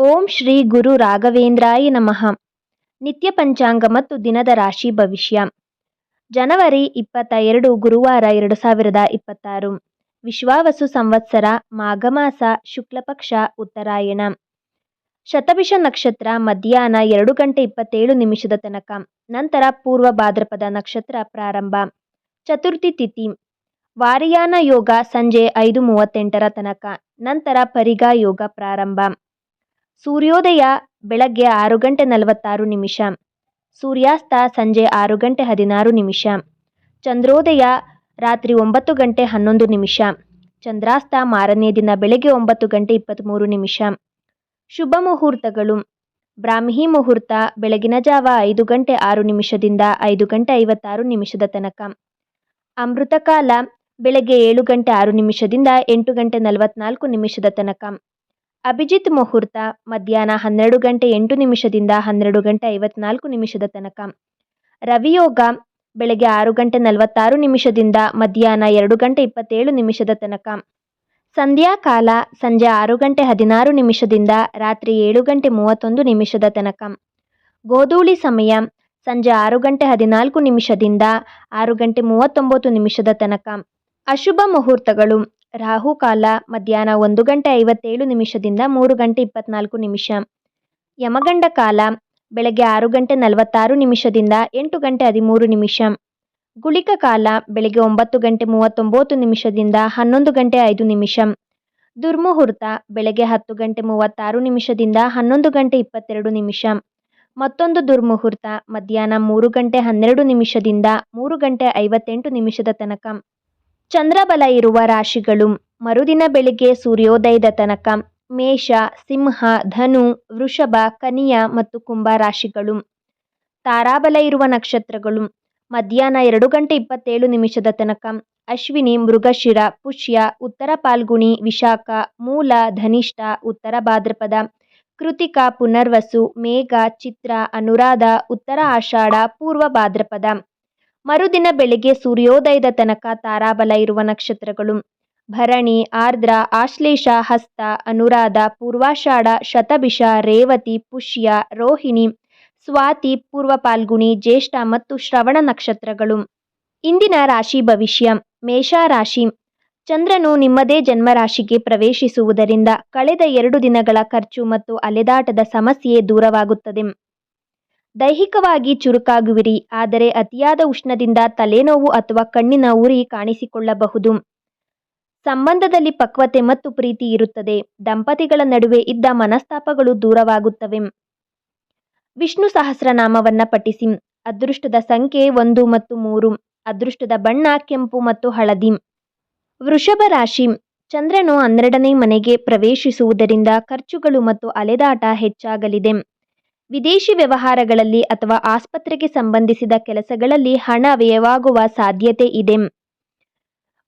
ಓಂ ಶ್ರೀ ಗುರು ರಾಘವೇಂದ್ರಾಯ ನಮಃ. ನಿತ್ಯ ಪಂಚಾಂಗ ಮತ್ತು ದಿನದ ರಾಶಿ ಭವಿಷ್ಯ. ಜನವರಿ 22 ಗುರುವಾರ 2026. ವಿಶ್ವಾವಸು ಸಂವತ್ಸರ ಮಾಘಮಾಸ ಶುಕ್ಲಪಕ್ಷ ಉತ್ತರಾಯಣ. ಶತಭಿಷ ನಕ್ಷತ್ರ ಮಧ್ಯಾಹ್ನ 2 ಗಂಟೆ 27 ನಿಮಿಷದ ತನಕ. ನಂತರ ಪೂರ್ವ ಭಾದ್ರಪದ ನಕ್ಷತ್ರ ಪ್ರಾರಂಭ. ಚತುರ್ಥಿ ತಿಥಿ ವಾರಿಯಾನ ಯೋಗ ಸಂಜೆ 5:38 ತನಕ. ನಂತರ ಪರಿಗಾ ಯೋಗ ಪ್ರಾರಂಭ. ಸೂರ್ಯೋದಯ ಬೆಳಗ್ಗೆ 6 ಗಂಟೆ 46 ನಿಮಿಷ. ಸೂರ್ಯಾಸ್ತ ಸಂಜೆ 6 ಗಂಟೆ 16 ನಿಮಿಷ. ಚಂದ್ರೋದಯ ರಾತ್ರಿ 9 ಗಂಟೆ 11 ನಿಮಿಷ. ಚಂದ್ರಾಸ್ತ ಮಾರನೇ ದಿನ ಬೆಳಗ್ಗೆ 9 ಗಂಟೆ 23 ನಿಮಿಷ. ಶುಭ ಮುಹೂರ್ತಗಳು: ಬ್ರಾಹ್ಮಿ ಮುಹೂರ್ತ ಬೆಳಗಿನ ಜಾವ 5 ಗಂಟೆ 6 ನಿಮಿಷದಿಂದ 5 ಗಂಟೆ 56 ನಿಮಿಷದ ತನಕ. ಅಮೃತ ಕಾಲ ಬೆಳಗ್ಗೆ 7 ಗಂಟೆ 6 ನಿಮಿಷದಿಂದ 8 ಗಂಟೆ 44 ನಿಮಿಷದ ತನಕ. ಅಭಿಜಿತ್ ಮುಹೂರ್ತ ಮಧ್ಯಾಹ್ನ 12 ಗಂಟೆ 8 ನಿಮಿಷದಿಂದ 12 ಗಂಟೆ 54 ನಿಮಿಷದ ತನಕ. ರವಿಯೋಗ ಬೆಳಗ್ಗೆ 6 ಗಂಟೆ 46 ನಿಮಿಷದಿಂದ ಮಧ್ಯಾಹ್ನ 2 ಗಂಟೆ 27 ನಿಮಿಷದ ತನಕ. ಸಂಧ್ಯಾಕಾಲ ಸಂಜೆ 6 ಗಂಟೆ 16 ನಿಮಿಷದಿಂದ ರಾತ್ರಿ 7 ಗಂಟೆ 31 ನಿಮಿಷದ ತನಕ. ಗೋಧೂಳಿ ಸಮಯ ಸಂಜೆ 6 ಗಂಟೆ 14 ನಿಮಿಷದಿಂದ 6 ಗಂಟೆ 39 ನಿಮಿಷದ ತನಕ. ಅಶುಭ ಮುಹೂರ್ತಗಳು: ರಾಹುಕಾಲ ಮಧ್ಯಾಹ್ನ 1 ಗಂಟೆ 57 ನಿಮಿಷದಿಂದ 3 ಗಂಟೆ 24 ನಿಮಿಷ. ಯಮಗಂಡ ಕಾಲ ಬೆಳಗ್ಗೆ 6 ಗಂಟೆ 46 ನಿಮಿಷದಿಂದ 8 ಗಂಟೆ 13 ನಿಮಿಷ. ಗುಳಿಕ ಕಾಲ ಬೆಳಗ್ಗೆ 9 ಗಂಟೆ 39 ನಿಮಿಷದಿಂದ 11 ಗಂಟೆ 5 ನಿಮಿಷ. ದುರ್ಮುಹೂರ್ತ ಬೆಳಗ್ಗೆ 10 ಗಂಟೆ 36 ನಿಮಿಷದಿಂದ 11 ಗಂಟೆ 22 ನಿಮಿಷ. ಮತ್ತೊಂದು ದುರ್ಮುಹೂರ್ತ ಮಧ್ಯಾಹ್ನ 3 ಗಂಟೆ 12 ನಿಮಿಷದಿಂದ 3 ಗಂಟೆ 58 ನಿಮಿಷದ ತನಕ. ಚಂದ್ರಬಲ ಇರುವ ರಾಶಿಗಳು: ಮರುದಿನ ಬೆಳಿಗ್ಗೆ ಸೂರ್ಯೋದಯದ ತನಕ ಮೇಷ, ಸಿಂಹ, ಧನು, ವೃಷಭ, ಕನ್ಯಾ ಮತ್ತು ಕುಂಭ ರಾಶಿಗಳು. ತಾರಾಬಲ ಇರುವ ನಕ್ಷತ್ರಗಳು: ಮಧ್ಯಾಹ್ನ 2 ಗಂಟೆ 27 ನಿಮಿಷದ ತನಕ ಅಶ್ವಿನಿ, ಮೃಗಶಿರ, ಪುಷ್ಯ, ಉತ್ತರ ಫಾಲ್ಗುಣಿ, ವಿಶಾಖ, ಮೂಲ, ಧನಿಷ್ಠ, ಉತ್ತರ ಭಾದ್ರಪದ, ಕೃತಿಕ, ಪುನರ್ವಸು, ಮೇಘ, ಚಿತ್ರ, ಅನುರಾಧ, ಉತ್ತರ ಆಷಾಢ, ಪೂರ್ವ ಭಾದ್ರಪದ. ಮರುದಿನ ಬೆಳಿಗ್ಗೆ ಸೂರ್ಯೋದಯದ ತನಕ ತಾರಾಬಲ ಇರುವ ನಕ್ಷತ್ರಗಳು: ಭರಣಿ, ಆರ್ದ್ರ, ಆಶ್ಲೇಷ, ಹಸ್ತ, ಅನುರಾಧ, ಪೂರ್ವಾಷಾಢ, ಶತಭಿಷ, ರೇವತಿ, ಪುಷ್ಯ, ರೋಹಿಣಿ, ಸ್ವಾತಿ, ಪೂರ್ವ ಫಾಲ್ಗುಣಿ, ಜ್ಯೇಷ್ಠ ಮತ್ತು ಶ್ರವಣ ನಕ್ಷತ್ರಗಳು. ಇಂದಿನ ರಾಶಿ ಭವಿಷ್ಯ. ಮೇಷರಾಶಿ: ಚಂದ್ರನು ನಿಮ್ಮದೇ ಜನ್ಮರಾಶಿಗೆ ಪ್ರವೇಶಿಸುವುದರಿಂದ ಕಳೆದ 2 ದಿನಗಳ ಖರ್ಚು ಮತ್ತು ಅಲೆದಾಟದ ಸಮಸ್ಯೆ ದೂರವಾಗುತ್ತದೆ. ದೈಹಿಕವಾಗಿ ಚುರುಕಾಗುವಿರಿ, ಆದರೆ ಅತಿಯಾದ ಉಷ್ಣದಿಂದ ತಲೆನೋವು ಅಥವಾ ಕಣ್ಣಿನ ಉರಿ ಕಾಣಿಸಿಕೊಳ್ಳಬಹುದು. ಸಂಬಂಧದಲ್ಲಿ ಪಕ್ವತೆ ಮತ್ತು ಪ್ರೀತಿ ಇರುತ್ತದೆ. ದಂಪತಿಗಳ ನಡುವೆ ಇದ್ದ ಮನಸ್ತಾಪಗಳು ದೂರವಾಗುತ್ತವೆ. ವಿಷ್ಣು ಸಹಸ್ರನಾಮವನ್ನ ಪಠಿಸಿ. ಅದೃಷ್ಟದ ಸಂಖ್ಯೆ 1 ಮತ್ತು 3. ಅದೃಷ್ಟದ ಬಣ್ಣ ಕೆಂಪು ಮತ್ತು ಹಳದಿ. ವೃಷಭ ರಾಶಿ: ಚಂದ್ರನು 12ನೇ ಮನೆಗೆ ಪ್ರವೇಶಿಸುವುದರಿಂದ ಖರ್ಚುಗಳು ಮತ್ತು ಅಲೆದಾಟ ಹೆಚ್ಚಾಗಲಿದೆ. ವಿದೇಶಿ ವ್ಯವಹಾರಗಳಲ್ಲಿ ಅಥವಾ ಆಸ್ಪತ್ರೆಗೆ ಸಂಬಂಧಿಸಿದ ಕೆಲಸಗಳಲ್ಲಿ ಹಣ ವ್ಯಯವಾಗುವ ಸಾಧ್ಯತೆ ಇದೆ.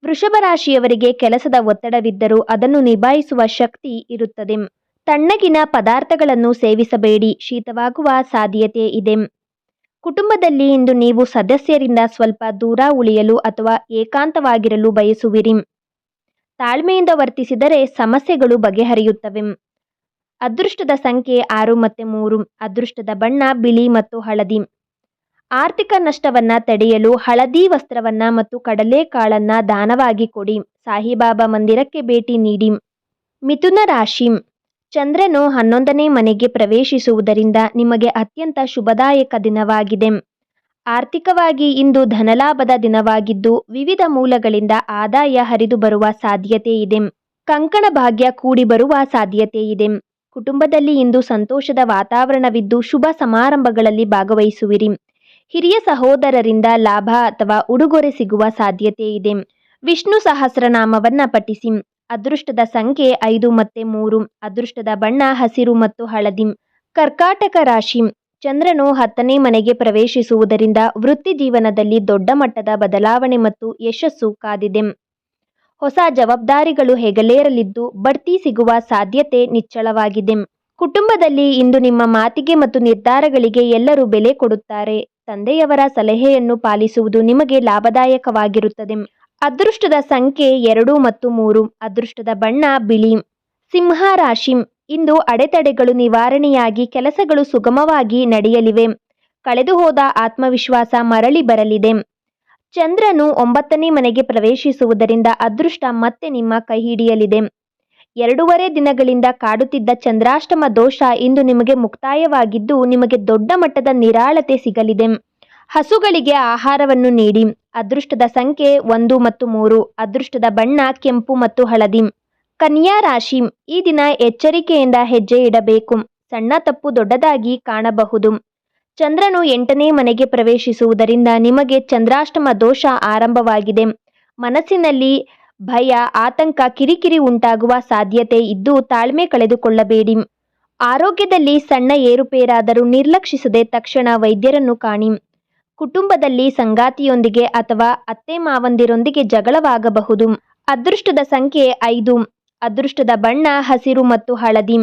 ವೃಷಭ ರಾಶಿಯವರಿಗೆ ಕೆಲಸದ ಒತ್ತಡವಿದ್ದರೂ ಅದನ್ನು ನಿಭಾಯಿಸುವ ಶಕ್ತಿ ಇರುತ್ತದೆ. ತಣ್ಣಗಿನ ಪದಾರ್ಥಗಳನ್ನು ಸೇವಿಸಬೇಡಿ, ಶೀತವಾಗುವ ಸಾಧ್ಯತೆ ಇದೆ. ಕುಟುಂಬದಲ್ಲಿ ಇಂದು ನೀವು ಸದಸ್ಯರಿಂದ ಸ್ವಲ್ಪ ದೂರ ಉಳಿಯಲು ಅಥವಾ ಏಕಾಂತವಾಗಿರಲು ಬಯಸುವಿರಿ. ತಾಳ್ಮೆಯಿಂದ ವರ್ತಿಸಿದರೆ ಸಮಸ್ಯೆಗಳು ಬಗೆಹರಿಯುತ್ತವೆ. ಅದೃಷ್ಟದ ಸಂಖ್ಯೆ 6 ಮತ್ತು 3. ಅದೃಷ್ಟದ ಬಣ್ಣ ಬಿಳಿ ಮತ್ತು ಹಳದಿ. ಆರ್ಥಿಕ ನಷ್ಟವನ್ನ ತಡೆಯಲು ಹಳದಿ ವಸ್ತ್ರವನ್ನ ಮತ್ತು ಕಡಲೆಕಾಳನ್ನ ದಾನವಾಗಿ ಕೊಡಿ. ಸಾಯಿಬಾಬಾ ಮಂದಿರಕ್ಕೆ ಭೇಟಿ ನೀಡಿ. ಮಿಥುನ ರಾಶಿ: ಚಂದ್ರನು 11ನೇ ಮನೆಗೆ ಪ್ರವೇಶಿಸುವುದರಿಂದ ನಿಮಗೆ ಅತ್ಯಂತ ಶುಭದಾಯಕ ದಿನವಾಗಿದೆ. ಆರ್ಥಿಕವಾಗಿ ಇಂದು ಧನಲಾಭದ ದಿನವಾಗಿದ್ದು ವಿವಿಧ ಮೂಲಗಳಿಂದ ಆದಾಯ ಹರಿದು ಬರುವ ಸಾಧ್ಯತೆ ಇದೆ. ಕಂಕಣ ಭಾಗ್ಯ ಕೂಡಿ ಬರುವ ಸಾಧ್ಯತೆ ಇದೆ. ಕುಟುಂಬದಲ್ಲಿ ಇಂದು ಸಂತೋಷದ ವಾತಾವರಣವಿದ್ದು ಶುಭ ಸಮಾರಂಭಗಳಲ್ಲಿ ಭಾಗವಹಿಸುವಿರಿ. ಹಿರಿಯ ಸಹೋದರರಿಂದ ಲಾಭ ಅಥವಾ ಉಡುಗೊರೆ ಸಿಗುವ ಸಾಧ್ಯತೆ ಇದೆ. ವಿಷ್ಣು ಸಹಸ್ರನಾಮವನ್ನ ಪಠಿಸಿ. ಅದೃಷ್ಟದ ಸಂಖ್ಯೆ 5 ಮತ್ತು 3. ಅದೃಷ್ಟದ ಬಣ್ಣ ಹಸಿರು ಮತ್ತು ಹಳದಿ. ಕರ್ಕಾಟಕ ರಾಶಿ: ಚಂದ್ರನು 10ನೇ ಮನೆಗೆ ಪ್ರವೇಶಿಸುವುದರಿಂದ ವೃತ್ತಿ ಜೀವನದಲ್ಲಿ ದೊಡ್ಡ ಮಟ್ಟದ ಬದಲಾವಣೆ ಮತ್ತು ಯಶಸ್ಸು ಕಾದಿದೆ. ಹೊಸ ಜವಾಬ್ದಾರಿಗಳು ಹೆಗಲೇರಲಿದ್ದು ಬಡ್ತಿ ಸಿಗುವ ಸಾಧ್ಯತೆ ನಿಚ್ಚಳವಾಗಿದೆ. ಕುಟುಂಬದಲ್ಲಿ ಇಂದು ನಿಮ್ಮ ಮಾತಿಗೆ ಮತ್ತು ನಿರ್ಧಾರಗಳಿಗೆ ಎಲ್ಲರೂ ಬೆಲೆ ಕೊಡುತ್ತಾರೆ. ತಂದೆಯವರ ಸಲಹೆಯನ್ನು ಪಾಲಿಸುವುದು ನಿಮಗೆ ಲಾಭದಾಯಕವಾಗಿರುತ್ತದೆ. ಅದೃಷ್ಟದ ಸಂಖ್ಯೆ 2 ಮತ್ತು 3. ಅದೃಷ್ಟದ ಬಣ್ಣ ಬಿಳಿ. ಸಿಂಹ ರಾಶಿ: ಇಂದು ಅಡೆತಡೆಗಳು ನಿವಾರಣೆಯಾಗಿ ಕೆಲಸಗಳು ಸುಗಮವಾಗಿ ನಡೆಯಲಿವೆ. ಕಳೆದು ಹೋದ ಆತ್ಮವಿಶ್ವಾಸ ಮರಳಿ ಬರಲಿದೆ. ಚಂದ್ರನು 9ನೇ ಮನೆಗೆ ಪ್ರವೇಶಿಸುವುದರಿಂದ ಅದೃಷ್ಟ ಮತ್ತೆ ನಿಮ್ಮ ಕೈ ಹಿಡಿಯಲಿದೆ. 2.5 ದಿನಗಳಿಂದ ಕಾಡುತ್ತಿದ್ದ ಚಂದ್ರಾಷ್ಟಮ ದೋಷ ಇಂದು ನಿಮಗೆ ಮುಕ್ತಾಯವಾಗಿದ್ದು ನಿಮಗೆ ದೊಡ್ಡ ಮಟ್ಟದ ನಿರಾಳತೆ ಸಿಗಲಿದೆ. ಹಸುಗಳಿಗೆ ಆಹಾರವನ್ನು ನೀಡಿ. ಅದೃಷ್ಟದ ಸಂಖ್ಯೆ 1 ಮತ್ತು 3. ಅದೃಷ್ಟದ ಬಣ್ಣ ಕೆಂಪು ಮತ್ತು ಹಳದಿ. ಕನ್ಯಾ ರಾಶಿ, ಈ ದಿನ ಎಚ್ಚರಿಕೆಯಿಂದ ಹೆಜ್ಜೆ ಇಡಬೇಕು. ಸಣ್ಣ ತಪ್ಪು ದೊಡ್ಡದಾಗಿ ಕಾಣಬಹುದು. ಚಂದ್ರನು 8ನೇ ಮನೆಗೆ ಪ್ರವೇಶಿಸುವುದರಿಂದ ನಿಮಗೆ ಚಂದ್ರಾಷ್ಟಮ ದೋಷ ಆರಂಭವಾಗಿದೆ. ಮನಸ್ಸಿನಲ್ಲಿ ಭಯ, ಆತಂಕ, ಕಿರಿಕಿರಿ ಉಂಟಾಗುವ ಸಾಧ್ಯತೆ ಇದ್ದು ತಾಳ್ಮೆ ಕಳೆದುಕೊಳ್ಳಬೇಡಿ. ಆರೋಗ್ಯದಲ್ಲಿ ಸಣ್ಣ ಏರುಪೇರಾದರೂ ನಿರ್ಲಕ್ಷಿಸದೆ ತಕ್ಷಣ ವೈದ್ಯರನ್ನು ಕಾಣಿ. ಕುಟುಂಬದಲ್ಲಿ ಸಂಗಾತಿಯೊಂದಿಗೆ ಅಥವಾ ಅತ್ತೆ ಮಾವಂದಿರೊಂದಿಗೆ ಜಗಳವಾಗಬಹುದು. ಅದೃಷ್ಟದ ಸಂಖ್ಯೆ 5. ಅದೃಷ್ಟದ ಬಣ್ಣ ಹಸಿರು ಮತ್ತು ಹಳದಿ.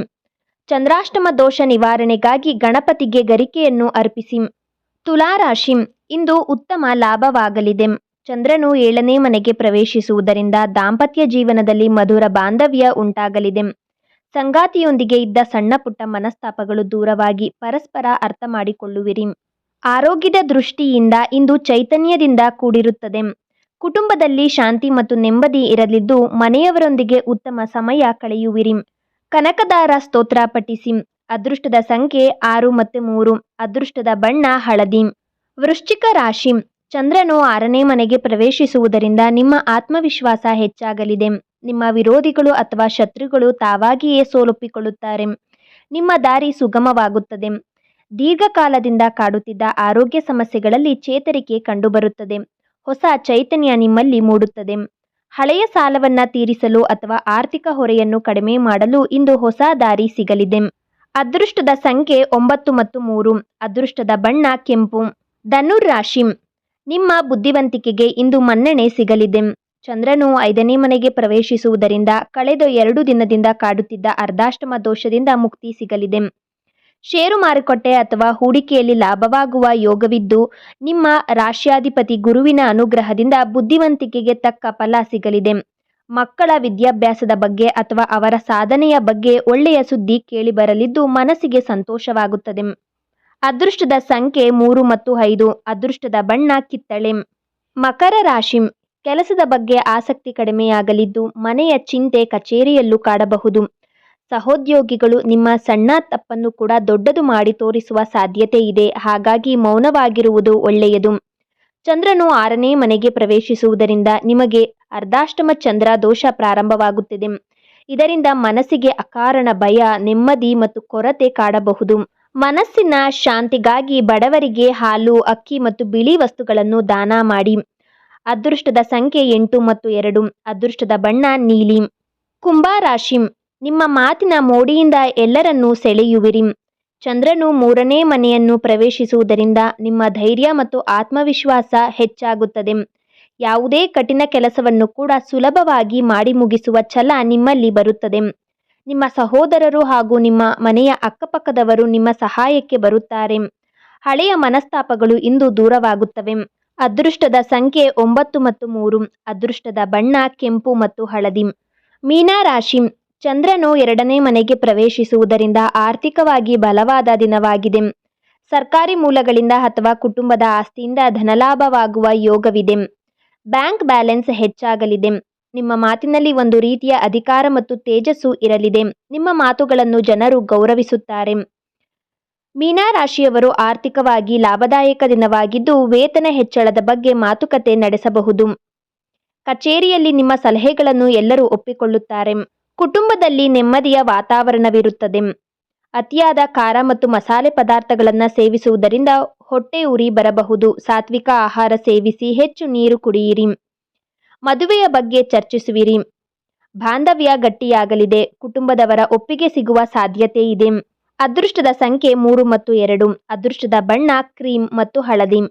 ಚಂದ್ರಾಷ್ಟಮ ದೋಷ ನಿವಾರಣೆಗಾಗಿ ಗಣಪತಿಗೆ ಗರಿಕೆಯನ್ನು ಅರ್ಪಿಸಿ. ತುಲಾ ರಾಶಿ, ಇಂದು ಉತ್ತಮ ಲಾಭವಾಗಲಿದೆ. ಚಂದ್ರನು 7ನೇ ಮನೆಗೆ ಪ್ರವೇಶಿಸುವುದರಿಂದ ದಾಂಪತ್ಯ ಜೀವನದಲ್ಲಿ ಮಧುರ ಬಾಂಧವ್ಯ ಉಂಟಾಗಲಿದೆ. ಸಂಗಾತಿಯೊಂದಿಗೆ ಇದ್ದ ಸಣ್ಣ ಪುಟ್ಟ ಮನಸ್ತಾಪಗಳು ದೂರವಾಗಿ ಪರಸ್ಪರ ಅರ್ಥ ಮಾಡಿಕೊಳ್ಳುವಿರಿ. ಆರೋಗ್ಯದ ದೃಷ್ಟಿಯಿಂದ ಇಂದು ಚೈತನ್ಯದಿಂದ ಕೂಡಿರುತ್ತದೆ. ಕುಟುಂಬದಲ್ಲಿ ಶಾಂತಿ ಮತ್ತು ನೆಮ್ಮದಿ ಇರಲಿದ್ದು ಮನೆಯವರೊಂದಿಗೆ ಉತ್ತಮ ಸಮಯ ಕಳೆಯುವಿರಿ. ಕನಕದಾರ ಸ್ತೋತ್ರ ಪಠಿಸಿ. ಅದೃಷ್ಟದ ಸಂಖ್ಯೆ 6 ಮತ್ತು 3. ಅದೃಷ್ಟದ ಬಣ್ಣ ಹಳದಿ. ವೃಶ್ಚಿಕ ರಾಶಿ, ಚಂದ್ರನು 6ನೇ ಮನೆಗೆ ಪ್ರವೇಶಿಸುವುದರಿಂದ ನಿಮ್ಮ ಆತ್ಮವಿಶ್ವಾಸ ಹೆಚ್ಚಾಗಲಿದೆ. ನಿಮ್ಮ ವಿರೋಧಿಗಳು ಅಥವಾ ಶತ್ರುಗಳು ತಾವಾಗಿಯೇ ಸೋಲೊಪ್ಪಿಕೊಳ್ಳುತ್ತಾರೆ. ನಿಮ್ಮ ದಾರಿ ಸುಗಮವಾಗುತ್ತದೆ. ದೀರ್ಘಕಾಲದಿಂದ ಕಾಡುತ್ತಿದ್ದ ಆರೋಗ್ಯ ಸಮಸ್ಯೆಗಳಲ್ಲಿ ಚೇತರಿಕೆ ಕಂಡುಬರುತ್ತದೆ. ಹೊಸ ಚೈತನ್ಯ ನಿಮ್ಮಲ್ಲಿ ಮೂಡುತ್ತದೆ. ಹಳೆಯ ಸಾಲವನ್ನ ತೀರಿಸಲು ಅಥವಾ ಆರ್ಥಿಕ ಹೊರೆಯನ್ನು ಕಡಿಮೆ ಮಾಡಲು ಇಂದು ಹೊಸ ದಾರಿ ಸಿಗಲಿದೆ. ಅದೃಷ್ಟದ ಸಂಖ್ಯೆ 9 ಮತ್ತು 3. ಅದೃಷ್ಟದ ಬಣ್ಣ ಕೆಂಪು. ಧನುರ್ ರಾಶಿ, ನಿಮ್ಮ ಬುದ್ಧಿವಂತಿಕೆಗೆ ಇಂದು ಮನ್ನಣೆ ಸಿಗಲಿದೆ. ಚಂದ್ರನು 5ನೇ ಮನೆಗೆ ಪ್ರವೇಶಿಸುವುದರಿಂದ ಕಳೆದ 2 ದಿನದಿಂದ ಕಾಡುತ್ತಿದ್ದ ಅರ್ಧಾಷ್ಟಮ ದೋಷದಿಂದ ಮುಕ್ತಿ ಸಿಗಲಿದೆ. ಷೇರು ಮಾರುಕಟ್ಟೆ ಅಥವಾ ಹೂಡಿಕೆಯಲ್ಲಿ ಲಾಭವಾಗುವ ಯೋಗವಿದ್ದು ನಿಮ್ಮ ರಾಶ್ಯಾಧಿಪತಿ ಗುರುವಿನ ಅನುಗ್ರಹದಿಂದ ಬುದ್ಧಿವಂತಿಕೆಗೆ ತಕ್ಕ ಫಲ ಸಿಗಲಿದೆ. ಮಕ್ಕಳ ವಿದ್ಯಾಭ್ಯಾಸದ ಬಗ್ಗೆ ಅಥವಾ ಅವರ ಸಾಧನೆಯ ಬಗ್ಗೆ ಒಳ್ಳೆಯ ಸುದ್ದಿ ಕೇಳಿಬರಲಿದ್ದು ಮನಸ್ಸಿಗೆ ಸಂತೋಷವಾಗುತ್ತದೆ. ಅದೃಷ್ಟದ ಸಂಖ್ಯೆ 3 ಮತ್ತು 5. ಅದೃಷ್ಟದ ಬಣ್ಣ ಕಿತ್ತಳೆ. ಮಕರ ರಾಶಿ, ಕೆಲಸದ ಬಗ್ಗೆ ಆಸಕ್ತಿ ಕಡಿಮೆಯಾಗಲಿದ್ದು ಮನೆಯ ಚಿಂತೆ ಕಚೇರಿಯಲ್ಲೂ ಕಾಡಬಹುದು. ಸಹೋದ್ಯೋಗಿಗಳು ನಿಮ್ಮ ಸಣ್ಣ ತಪ್ಪನ್ನು ಕೂಡ ದೊಡ್ಡದು ಮಾಡಿ ತೋರಿಸುವ ಸಾಧ್ಯತೆ ಇದೆ. ಹಾಗಾಗಿ ಮೌನವಾಗಿರುವುದು ಒಳ್ಳೆಯದು. ಚಂದ್ರನು 6ನೇ ಮನೆಗೆ ಪ್ರವೇಶಿಸುವುದರಿಂದ ನಿಮಗೆ ಅರ್ಧಾಷ್ಟಮ ಚಂದ್ರ ದೋಷ ಪ್ರಾರಂಭವಾಗುತ್ತಿದೆ. ಇದರಿಂದ ಮನಸ್ಸಿಗೆ ಅಕಾರಣ ಭಯ, ನೆಮ್ಮದಿ ಮತ್ತು ಕೊರತೆ ಕಾಡಬಹುದು. ಮನಸ್ಸಿನ ಶಾಂತಿಗಾಗಿ ಬಡವರಿಗೆ ಹಾಲು, ಅಕ್ಕಿ ಮತ್ತು ಬಿಳಿ ವಸ್ತುಗಳನ್ನು ದಾನ ಮಾಡಿ. ಅದೃಷ್ಟದ ಸಂಖ್ಯೆ 8 ಮತ್ತು 2. ಅದೃಷ್ಟದ ಬಣ್ಣ ನೀಲಿ. ಕುಂಭ ರಾಶಿ, ನಿಮ್ಮ ಮಾತಿನ ಮೋಡಿಯಿಂದ ಎಲ್ಲರನ್ನೂ ಸೆಳೆಯುವಿರಿ. ಚಂದ್ರನು 3ನೇ ಮನೆಯನ್ನು ಪ್ರವೇಶಿಸುವುದರಿಂದ ನಿಮ್ಮ ಧೈರ್ಯ ಮತ್ತು ಆತ್ಮವಿಶ್ವಾಸ ಹೆಚ್ಚಾಗುತ್ತದೆ. ಯಾವುದೇ ಕಠಿಣ ಕೆಲಸವನ್ನು ಕೂಡ ಸುಲಭವಾಗಿ ಮಾಡಿ ಮುಗಿಸುವ ಛಲ ನಿಮ್ಮಲ್ಲಿ ಬರುತ್ತದೆ. ನಿಮ್ಮ ಸಹೋದರರು ಹಾಗೂ ನಿಮ್ಮ ಮನೆಯ ಅಕ್ಕಪಕ್ಕದವರು ನಿಮ್ಮ ಸಹಾಯಕ್ಕೆ ಬರುತ್ತಾರೆ. ಹಳೆಯ ಮನಸ್ತಾಪಗಳು ಇಂದು ದೂರವಾಗುತ್ತವೆ. ಅದೃಷ್ಟದ ಸಂಖ್ಯೆ 9 ಮತ್ತು 3. ಅದೃಷ್ಟದ ಬಣ್ಣ ಕೆಂಪು ಮತ್ತು ಹಳದಿ. ಮೀನ ರಾಶಿ, ಚಂದ್ರನು 2ನೇ ಮನೆಗೆ ಪ್ರವೇಶಿಸುವುದರಿಂದ ಆರ್ಥಿಕವಾಗಿ ಬಲವಾದ ದಿನವಾಗಿದೆ. ಸರ್ಕಾರಿ ಮೂಲಗಳಿಂದ ಅಥವಾ ಕುಟುಂಬದ ಆಸ್ತಿಯಿಂದ ಧನಲಾಭವಾಗುವ ಯೋಗವಿದೆ. ಬ್ಯಾಂಕ್ ಬ್ಯಾಲೆನ್ಸ್ ಹೆಚ್ಚಾಗಲಿದೆ. ನಿಮ್ಮ ಮಾತಿನಲ್ಲಿ ಒಂದು ರೀತಿಯ ಅಧಿಕಾರ ಮತ್ತು ತೇಜಸ್ಸು ಇರಲಿದೆ. ನಿಮ್ಮ ಮಾತುಗಳನ್ನು ಜನರು ಗೌರವಿಸುತ್ತಾರೆ. ಮೀನ ರಾಶಿಯವರು ಆರ್ಥಿಕವಾಗಿ ಲಾಭದಾಯಕ ದಿನವಾಗಿದ್ದು ವೇತನ ಹೆಚ್ಚಳದ ಬಗ್ಗೆ ಮಾತುಕತೆ ನಡೆಸಬಹುದು. ಕಚೇರಿಯಲ್ಲಿ ನಿಮ್ಮ ಸಲಹೆಗಳನ್ನು ಎಲ್ಲರೂ ಒಪ್ಪಿಕೊಳ್ಳುತ್ತಾರೆ. ಕುಟುಂಬದಲ್ಲಿ ನೆಮ್ಮದಿಯ ವಾತಾವರಣವಿರುತ್ತದೆ. ಅತಿಯಾದ ಖಾರ ಮತ್ತು ಮಸಾಲೆ ಪದಾರ್ಥಗಳನ್ನು ಸೇವಿಸುವುದರಿಂದ ಹೊಟ್ಟೆ ಉರಿ ಬರಬಹುದು. ಸಾತ್ವಿಕ ಆಹಾರ ಸೇವಿಸಿ, ಹೆಚ್ಚು ನೀರು ಕುಡಿಯಿರಿ. ಮದುವೆಯ ಬಗ್ಗೆ ಚರ್ಚಿಸುವಿರಿ. ಬಾಂಧವ್ಯ ಗಟ್ಟಿಯಾಗಲಿದೆ. ಕುಟುಂಬದವರ ಒಪ್ಪಿಗೆ ಸಿಗುವ ಸಾಧ್ಯತೆ ಇದೆ. ಅದೃಷ್ಟದ ಸಂಖ್ಯೆ 3 ಮತ್ತು 2. ಅದೃಷ್ಟದ ಬಣ್ಣ ಕ್ರೀಮ್ ಮತ್ತು ಹಳದಿ.